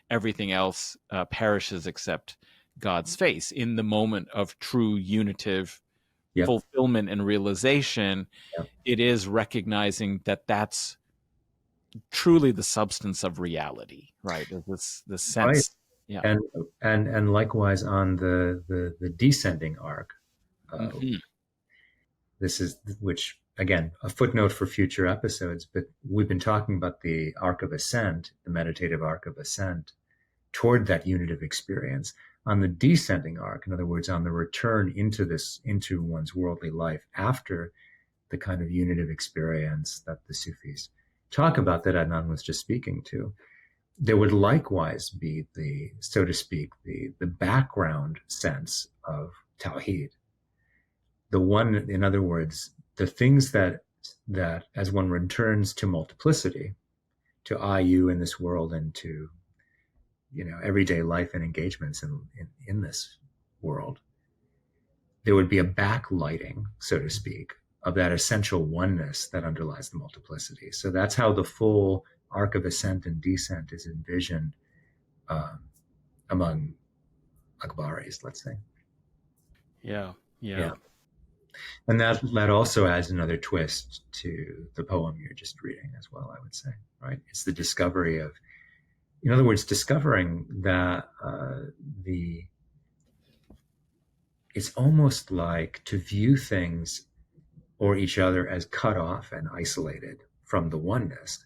everything else perishes except God's face in the moment of true unitive Yep. fulfillment and realization. Yep. It is recognizing that that's truly the substance of reality, right? This Right. sense. Yeah. And likewise on the descending arc, Hmm. this is, which again, a footnote for future episodes, but we've been talking about the arc of ascent, the meditative arc of ascent toward that unitive experience. On the descending arc, in other words, on the return into one's worldly life after the kind of unitive experience that the Sufis talk about, that Adnan was just speaking to, there would likewise be the, so to speak, the background sense of Tawheed. The one, in other words, the things that as one returns to multiplicity, to I, you in this world, and to, everyday life and engagements in this world, there would be a backlighting, so to speak, of that essential oneness that underlies the multiplicity. So that's how the full arc of ascent and descent is envisioned among Akbaris, let's say. Yeah. Yeah. And that also adds another twist to the poem you're just reading as well, I would say, right? It's the discovery of, in other words, discovering that it's almost like to view things or each other as cut off and isolated from the oneness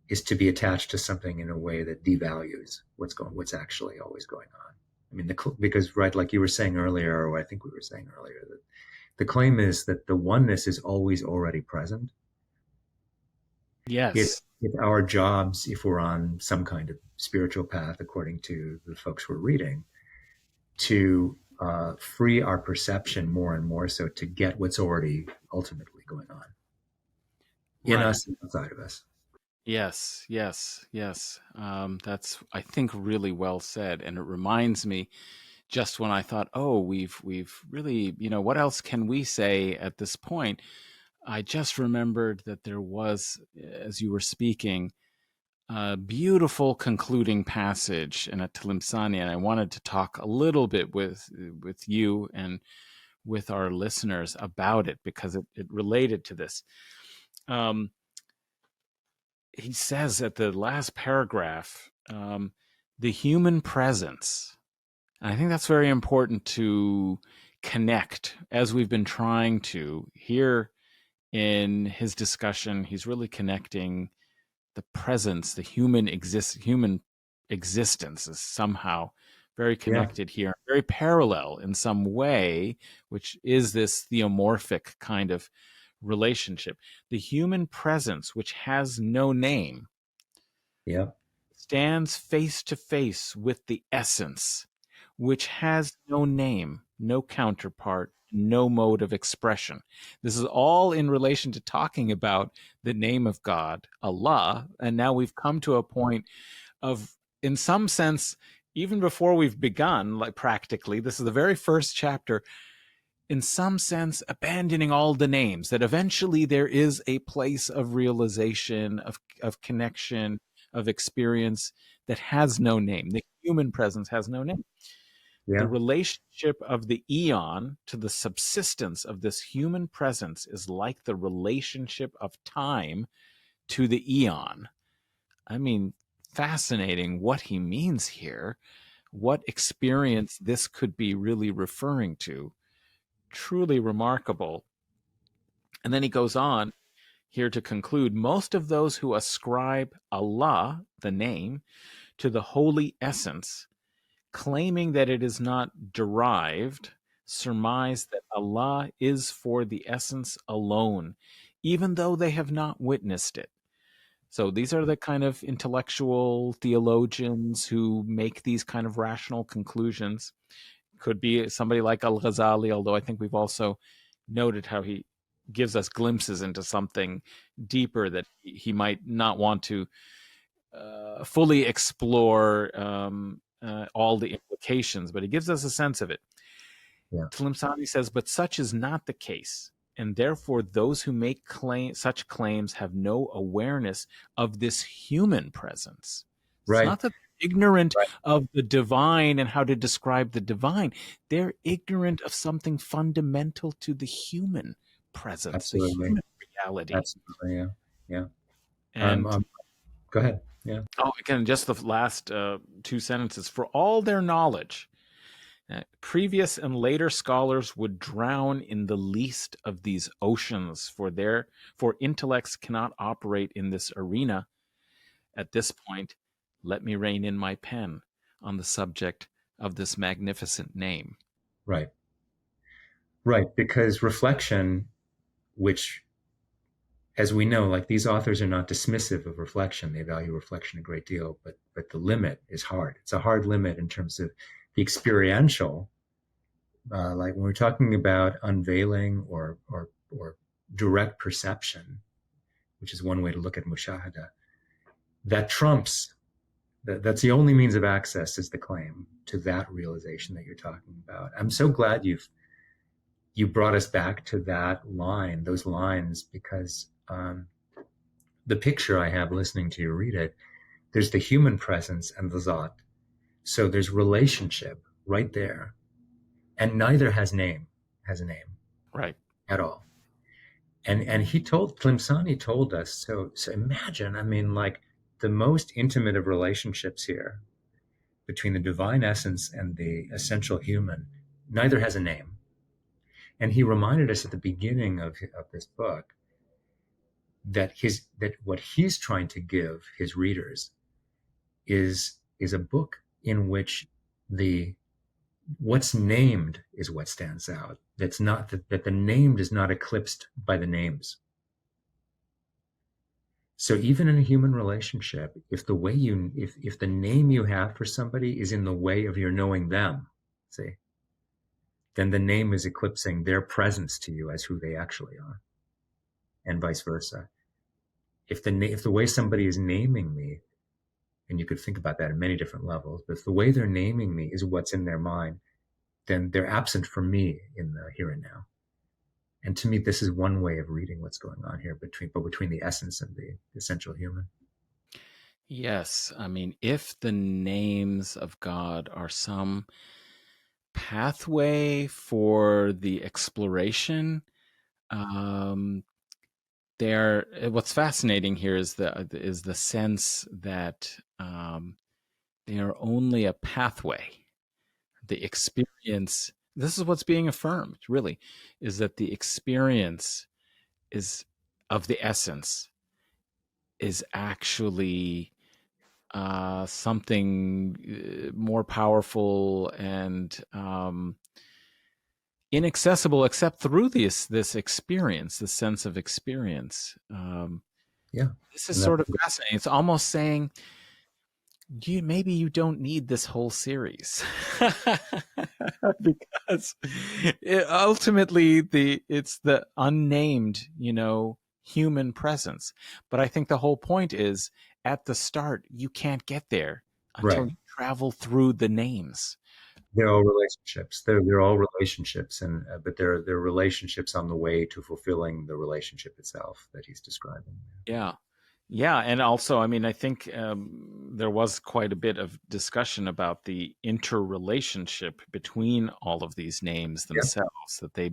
is to be attached to something in a way that devalues what's actually always going on. I mean, because, right, like you were saying earlier, or I think we were saying earlier, that the claim is that the oneness is always already present. Yes. If our jobs, if we're on some kind of spiritual path, according to the folks we're reading, to free our perception more and more so to get what's already ultimately going on in us and outside of us. Yes, yes, yes. That's, I think, really well said, and it reminds me, just when I thought, oh, we've really, what else can we say at this point? I just remembered that there was, as you were speaking, a beautiful concluding passage in al-Tilimsani, and I wanted to talk a little bit with you and with our listeners about it because it related to this. He says at the last paragraph, the human presence. And I think that's very important to connect, as we've been trying to here in his discussion. He's really connecting the presence, the human existence is somehow very connected here, very parallel in some way, which is this theomorphic kind of relationship. The human presence, which has no name, stands face to face with the essence, which has no name, no counterpart, no mode of expression. This is all in relation to talking about the name of God, Allah. And now we've come to a point of, in some sense, even before we've begun, like practically, this is the very first chapter, in some sense, abandoning all the names, that eventually there is a place of realization, of connection, of experience that has no name. The human presence has no name. The relationship of the eon to the subsistence of this human presence is like the relationship of time to the eon. I mean, fascinating what he means here, what experience this could be really referring to. Truly remarkable. And then he goes on here to conclude, most of those who ascribe Allah, the name, to the holy essence, claiming that it is not derived, surmise that Allah is for the essence alone, even though they have not witnessed it. So these are the kind of intellectual theologians who make these kind of rational conclusions. Could be somebody like al-Ghazali, although I think we've also noted how he gives us glimpses into something deeper that he might not want to fully explore all the implications, but he gives us a sense of it. Tilimsani says, but such is not the case, and therefore those who make such claims have no awareness of this human presence. It's not that ignorant Right. of the divine and how to describe the divine. They're ignorant of something fundamental to the human presence, the Absolutely. human reality. Absolutely. Yeah. Yeah. And Go ahead. Yeah. oh, again, just the last two sentences. For all their knowledge, previous and later scholars would drown in the least of these oceans, for intellects cannot operate in this arena. At this point, let me rein in my pen on the subject of this magnificent name. Right. Right. Because reflection, which, as we know, like these authors are not dismissive of reflection. They value reflection a great deal, but the limit is hard. It's a hard limit in terms of the experiential. Like when we're talking about unveiling or direct perception, which is one way to look at mushahada, that trumps. That's the only means of access, is the claim to that realization that you're talking about. I'm so glad you brought us back to that line, those lines, because the picture I have listening to you read it, there's the human presence and the zat. So there's relationship right there, and neither has a name Right. at all. And Tlimsani told us, so imagine, I mean, like the most intimate of relationships here between the divine essence and the essential human, neither has a name. And he reminded us at the beginning of this book that what he's trying to give his readers is a book in which the what's named is what stands out. That's not that the named is not eclipsed by the names. So even in a human relationship, if the name you have for somebody is in the way of your knowing them, see, then the name is eclipsing their presence to you as who they actually are, and vice versa. If the way somebody is naming me, and you could think about that in many different levels, but if the way they're naming me is what's in their mind, then they're absent from me in the here and now. And to me, this is one way of reading what's going on here between the essence and the essential human. Yes. I mean, if the names of God are some pathway for the exploration, what's fascinating here is the sense that they are only a pathway. The experience, this is what's being affirmed, really, is that the experience is of the essence is actually something more powerful and inaccessible, except through this experience, this sense of experience. Yeah. This is sort of fascinating. It's almost saying, maybe you don't need this whole series because ultimately it's the unnamed, human presence. But I think the whole point is, at the start, you can't get there until Right. you travel through the names. They're all relationships. They're all relationships, and but they're relationships on the way to fulfilling the relationship itself that he's describing. Yeah. Yeah, and also, I mean, I think there was quite a bit of discussion about the interrelationship between all of these names Yeah. themselves. That they,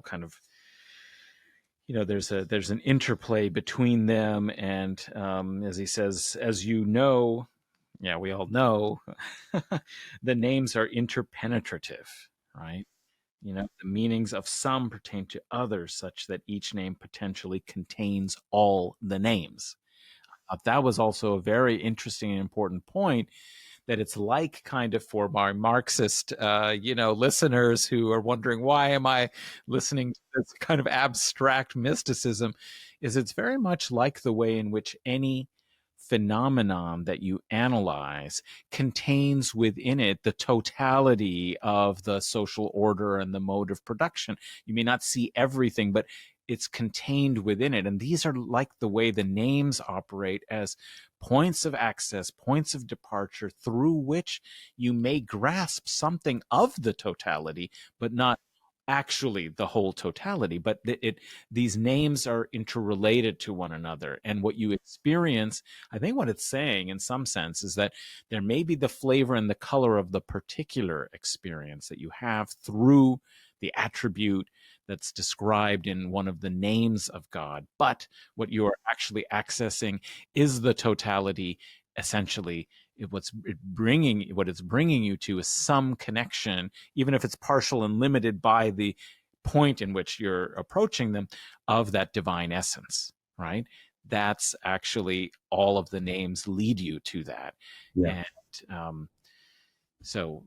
kind of, there's an interplay between them, and as he says, as you know, yeah, we all know, the names are interpenetrative, right? The meanings of some pertain to others, such that each name potentially contains all the names. That was also a very interesting and important point, that it's like, kind of, for our Marxist, listeners who are wondering, why am I listening to this kind of abstract mysticism, is it's very much like the way in which any phenomenon that you analyze contains within it the totality of the social order and the mode of production. You may not see everything, but it's contained within it. And these are like the way the names operate, as points of access, points of departure through which you may grasp something of the totality, but not actually the whole totality, but these names are interrelated to one another. And what you experience, I think what it's saying in some sense is that there may be the flavor and the color of the particular experience that you have through the attribute that's described in one of the names of God, but what you are actually accessing is the totality. Essentially, what it's bringing you to is some connection, even if it's partial and limited by the point in which you're approaching them, of that divine essence, right? That's actually all of the names lead you to that. Yeah. And so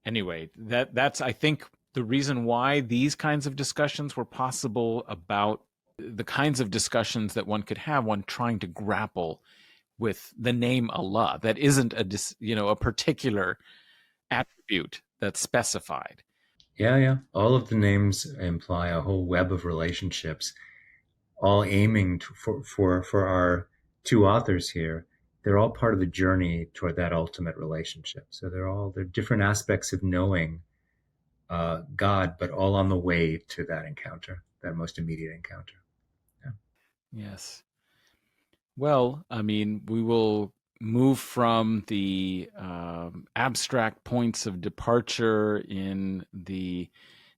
anyway, that's, I think, the reason why these kinds of discussions were possible, about the kinds of discussions that one could have, one trying to grapple with the name Allah that isn't a particular attribute that's specified. Yeah, yeah. All of the names imply a whole web of relationships, all aiming for our two authors here. They're all part of the journey toward that ultimate relationship. So they're different aspects of knowing God, but all on the way to that encounter, that most immediate encounter. Yeah. Yes. Well, I mean, we will move from the abstract points of departure in the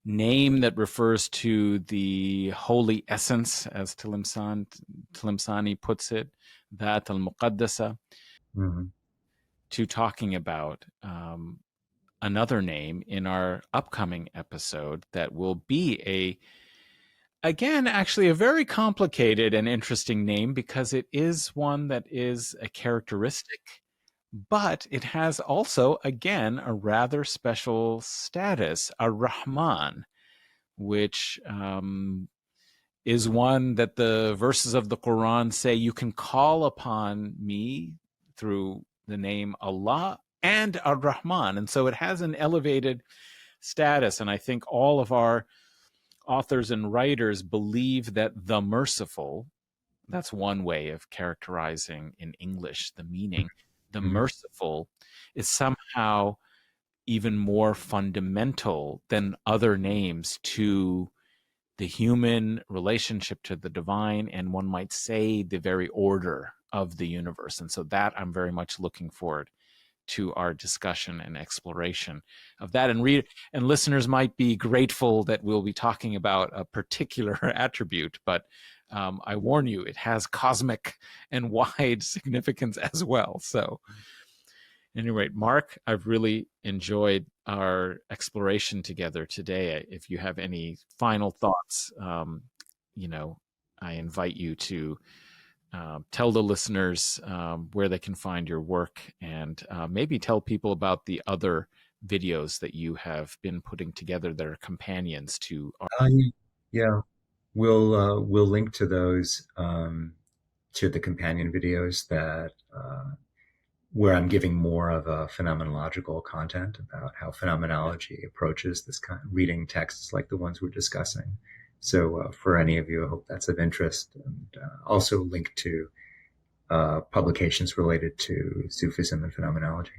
name that refers to the holy essence, as Tilimsani puts it, that al-Muqaddasa, Mm-hmm. to talking about another name in our upcoming episode that will be again, actually a very complicated and interesting name, because it is one that is a characteristic, but it has also, again, a rather special status, ar-Rahman, which is one that the verses of the Quran say you can call upon me through the name Allah and ar-Rahman. And so it has an elevated status. And I think all of our authors and writers believe that the merciful, that's one way of characterizing in English the meaning, the Mm-hmm. merciful is somehow even more fundamental than other names to the human relationship to the divine, and one might say the very order of the universe. And so that I'm very much looking forward to our discussion and exploration of that. And listeners might be grateful that we'll be talking about a particular attribute, but I warn you, it has cosmic and wide significance as well. So anyway, Marc, I've really enjoyed our exploration together today. If you have any final thoughts, I invite you to tell the listeners where they can find your work, and maybe tell people about the other videos that you have been putting together that are companions to our. Yeah, we'll link to those, to the companion videos that where I'm giving more of a phenomenological content about how phenomenology approaches this kind of reading texts like the ones we're discussing. So for any of you, I hope that's of interest, and also link to publications related to Sufism and phenomenology.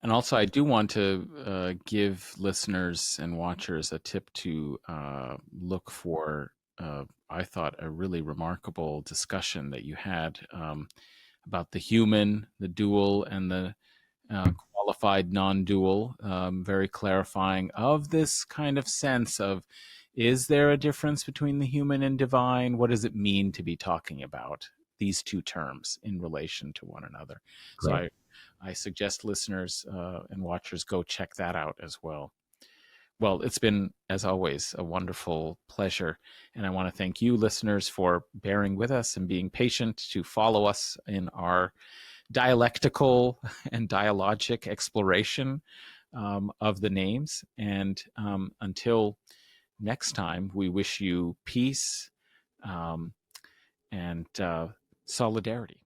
And also, I do want to give listeners and watchers a tip to look for, I thought, a really remarkable discussion that you had about the human, the dual, and the qualified non-dual, very clarifying of this kind of sense of, is there a difference between the human and divine? What does it mean to be talking about these two terms in relation to one another? Great. So I suggest listeners and watchers go check that out as well. Well, it's been, as always, a wonderful pleasure. And I want to thank you, listeners, for bearing with us and being patient to follow us in our dialectical and dialogic exploration of the names. And until next time, we wish you peace and solidarity.